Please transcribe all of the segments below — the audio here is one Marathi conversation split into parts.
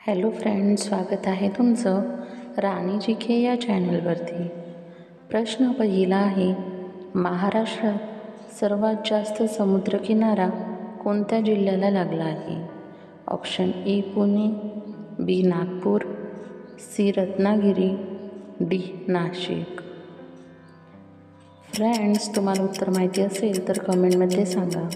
हॅलो फ्रेंड्स, स्वागत आहे तुमचं राणी जी के या चॅनलवरती. प्रश्न पहिला आहे, महाराष्ट्रात सर्वात जास्त समुद्रकिनारा कोणत्या जिल्ह्याला लागला आहे? Option A Pune, B Nagpur, C Ratnagiri, D Nashik. Friends, तुम्हाला उत्तर माहिती असेल तर कमेंटमध्ये सांगा.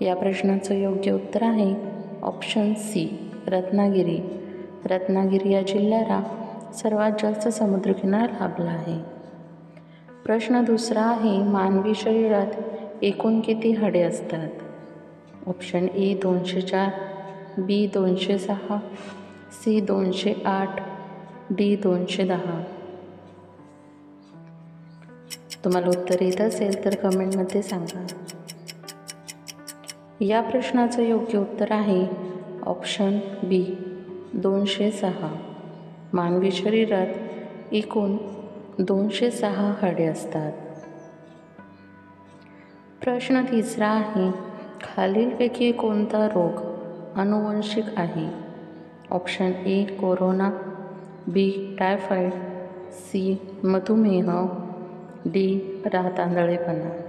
या प्रश्नाचं योग्य उत्तर आहे ऑप्शन सी रत्नागिरी. रत्नागिरी या जिल्ह्याला सर्वात जास्त समुद्रकिनारा लाभला आहे. प्रश्न दुसरा आहे, मानवी शरीरात एकूण किती हाडे असतात? Option A 204, B 206, C 208, D 210. तुम्हाला उत्तर येत असेल तर कमेंटमध्ये सांगा. या प्रश्नाचं योग्य उत्तर आहे ऑप्शन बी 206. मानवी शरीरात एकूण 206 हाडे असतात. प्रश्न तिसरा आहे, खालीलपैकी कोणता रोग अनुवंशिक आहे? Option A corona, B typhoid, C मधुमेह, डी रातआंधळेपणा.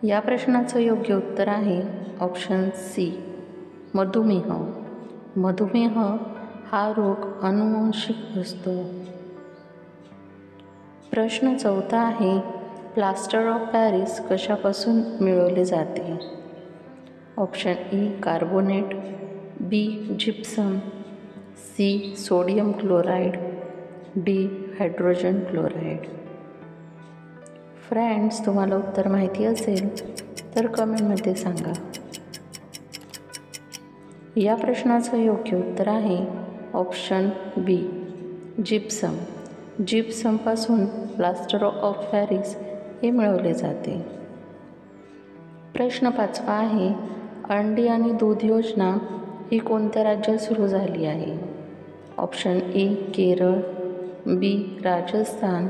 या प्रश्नाचं योग्य उत्तर आहे ऑप्शन सी मधुमेह. मधुमेह हा रोग अनुवंशिक असतो. प्रश्न चौथा आहे, प्लास्टर ऑफ पॅरिस कशापासून मिळवले जाते? Option A carbonate, B gypsum, C sodium chloride, D hydrogen chloride. Friends, तुम्हाला उत्तर माहिती असेल तर कमेंटमध्ये सांगा. या प्रश्नाचं योग्य उत्तर आहे ऑप्शन बी जिप्सम. जिप्समपासून प्लास्टर ऑफ पॅरिस हे मिळवले जाते. प्रश्न पाचवा आहे, अंडी आणि दूध योजना ही कोणत्या राज्यात सुरू झाली आहे? Option A Kerala, B Rajasthan,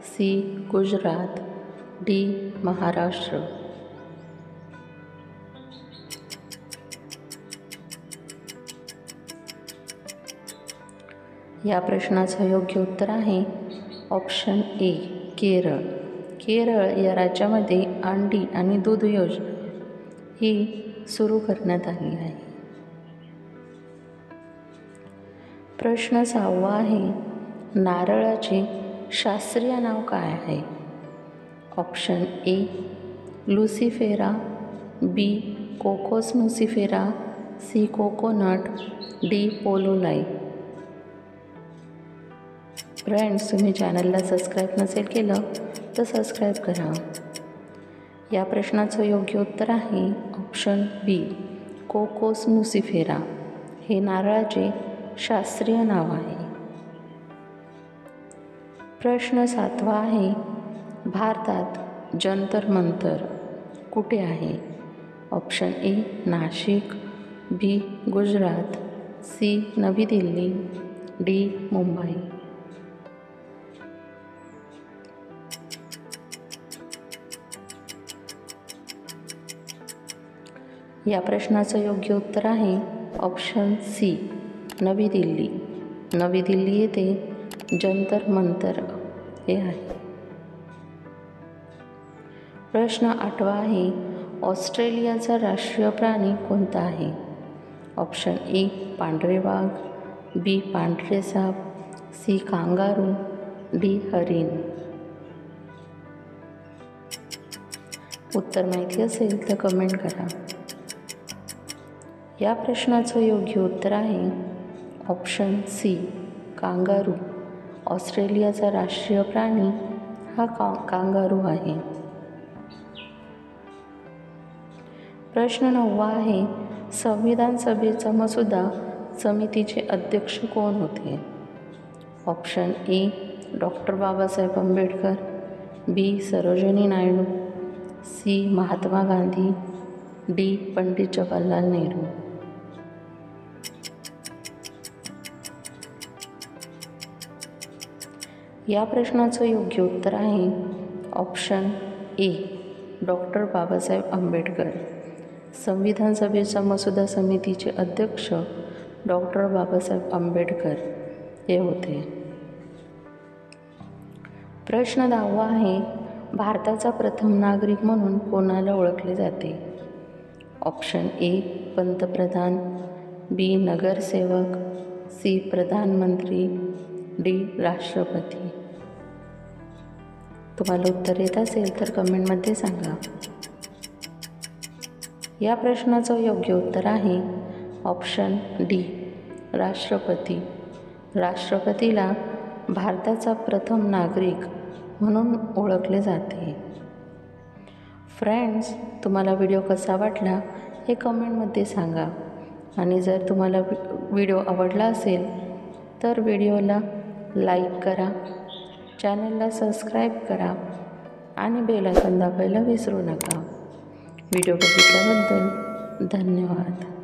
C Gujarat, D Maharashtra. या प्रश्नाचं योग्य उत्तर आहे ऑप्शन ए केरळ. केरळ या राज्यामध्ये अंडी आणि दूध योजना ही सुरू करण्यात आली आहे. प्रश्न सहावा आहे, नारळाचे शास्त्रीय नाव काय आहे? ऑप्शन ए लुसिफेरा, बी कोकोस नुसिफेरा, सी कोकोनट, डी पोलोलाई. फ्रेंड्स, तुम्ही चॅनलला सबस्क्राईब नसेल केलं तर सबस्क्राईब करा. या प्रश्नाचं योग्य उत्तर आहे ऑप्शन बी कोकोस नुसिफेरा. हे नारळाचे शास्त्रीय नाव आहे. प्रश्न सातवा आहे, भारतात जंतर मंतर कुठे आहे? Option A Nashik, B Gujarat, C Navi Delhi, D Mumbai. या प्रश्नाचं योग्य उत्तर आहे ऑप्शन सी नवी दिल्ली. नवी दिल्ली येथे जंतर मंतर हे आहे. प्रश्न आठवा आहे, ऑस्ट्रेलियाचा राष्ट्रीय प्राणी कोणता आहे? ऑप्शन ए पांढरे वाघ, बी पांढरे साप, सी कांगारू, डी हरिण. उत्तर माहिती असेल तर कमेंट करा. या प्रश्नाचं योग्य उत्तर आहे ऑप्शन सी कांगारू. ऑस्ट्रेलियाचा राष्ट्रीय प्राणी हा कांगारू आहे. प्रश्न नववा आहे, संविधान सभेचा मसुदा समितीचे अध्यक्ष कोण होते? Option A doctor Babasaheb Ambedkar, B Sarojini Naidu, C Mahatma Gandhi, D Pandit Jawaharlal Nehru. या प्रश्नाचं योग्य उत्तर आहे option A, doctor Babasaheb Ambedkar. संविधान सभेच्या मसुदा समितीचे अध्यक्ष डॉक्टर बाबासाहेब आंबेडकर हे होते. प्रश्न 10वा आहे, भारताचा प्रथम नागरिक म्हणून कोणाला ओळखले जाते? ऑप्शन ए, पंतप्रधान, बी, नगरसेवक, सी, प्रधानमंत्री, डी, राष्ट्रपती. तुम्हाला उत्तर येत असेल तर कमेंटमध्ये सांगा. या प्रश्नाचं योग्य उत्तर आहे ऑप्शन डी, राष्ट्रपती. राष्ट्रपतीला भारताचा प्रथम नागरिक म्हणून ओळखले जाते. फ्रेंड्स, तुम्हाला व्हिडिओ कसा वाटला हे कमेंटमध्ये सांगा. आणि जर तुम्हाला व्हिडिओ आवडला असेल तर व्हिडिओला लाईक करा, चॅनलला सबस्क्राईब करा आणि बेल आयकॉन दाबायला विसरू नका. व्हिडिओ बघितल्याबद्दल धन्यवाद.